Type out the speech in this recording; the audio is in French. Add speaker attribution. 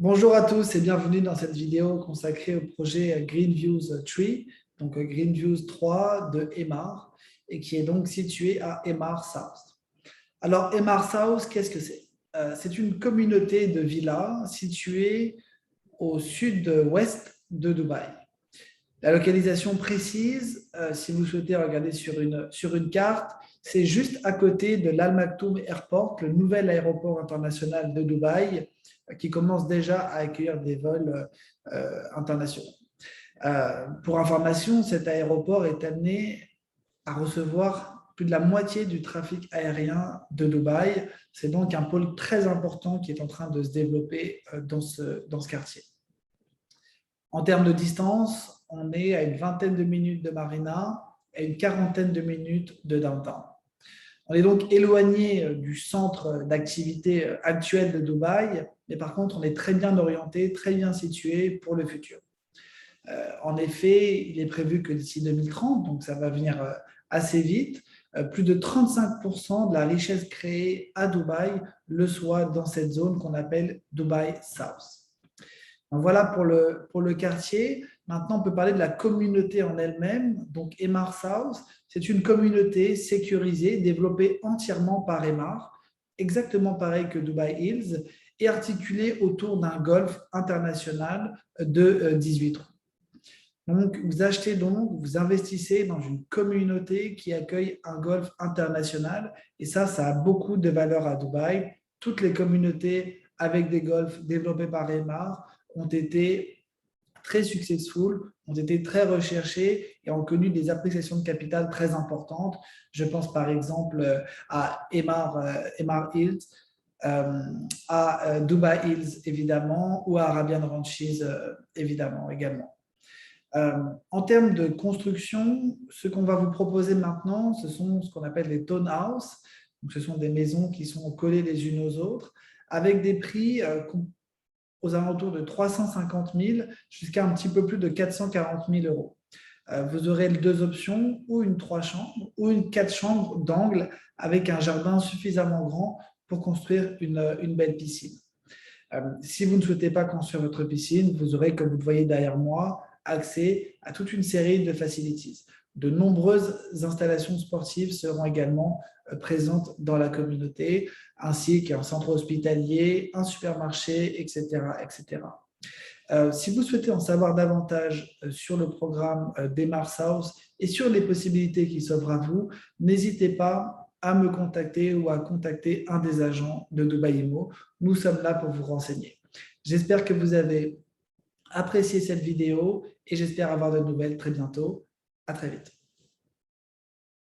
Speaker 1: Bonjour à tous et bienvenue dans cette vidéo consacrée au projet Greenviews 3, donc Greenviews 3 de Emaar, et qui est donc situé à Emaar South. Alors, Emaar South, qu'est-ce que c'est? C'est une communauté de villas située au sud-ouest de Dubaï. La localisation précise, si vous souhaitez regarder sur une carte, c'est juste à côté de l'Al Maktoum Airport, le nouvel aéroport international de Dubaï, qui commence déjà à accueillir des vols internationaux. Pour information, cet aéroport est amené à recevoir plus de la moitié du trafic aérien de Dubaï. C'est donc un pôle très important qui est en train de se développer dans ce quartier. En termes de distance, on est à une vingtaine de minutes de Marina et une quarantaine de minutes de downtown. On est donc éloigné du centre d'activité actuel de Dubaï, mais par contre, on est très bien orienté, très bien situé pour le futur. En effet, il est prévu que d'ici 2030, donc ça va venir assez vite, plus de 35% de la richesse créée à Dubaï le soit dans cette zone qu'on appelle Dubaï South. Donc voilà pour le quartier. Maintenant, on peut parler de la communauté en elle-même. Donc, Emaar South, c'est une communauté sécurisée, développée entièrement par Emaar, exactement pareil que Dubai Hills, et articulée autour d'un golf international de 18 trous. Donc, vous investissez dans une communauté qui accueille un golf international, et ça a beaucoup de valeur à Dubaï. Toutes les communautés avec des golfs développés par Emaar ont été très successful, ont été très recherchés et ont connu des appréciations de capital très importantes. Je pense par exemple à Emaar Hills, à Dubai Hills évidemment, ou à Arabian Ranches évidemment également. En termes de construction, ce qu'on va vous proposer maintenant, ce sont ce qu'on appelle les townhouses. Donc, ce sont des maisons qui sont collées les unes aux autres, avec des prix aux alentours de 350 000 jusqu'à un petit peu plus de 440 000 euros. Vous aurez deux options, ou une 3 chambres, ou une 4 chambres d'angle avec un jardin suffisamment grand pour construire une belle piscine. Si vous ne souhaitez pas construire votre piscine, vous aurez, comme vous le voyez derrière moi, accès à toute une série de facilities. De nombreuses installations sportives seront également présentes dans la communauté, ainsi qu'un centre hospitalier, un supermarché, etc. etc. Si vous souhaitez en savoir davantage sur le programme d'Emaar South et sur les possibilités qui s'offrent à vous, n'hésitez pas à me contacter ou à contacter un des agents de Dubai Immo. Nous sommes là pour vous renseigner. J'espère que vous avez apprécié cette vidéo et j'espère avoir de nouvelles très bientôt. À très vite.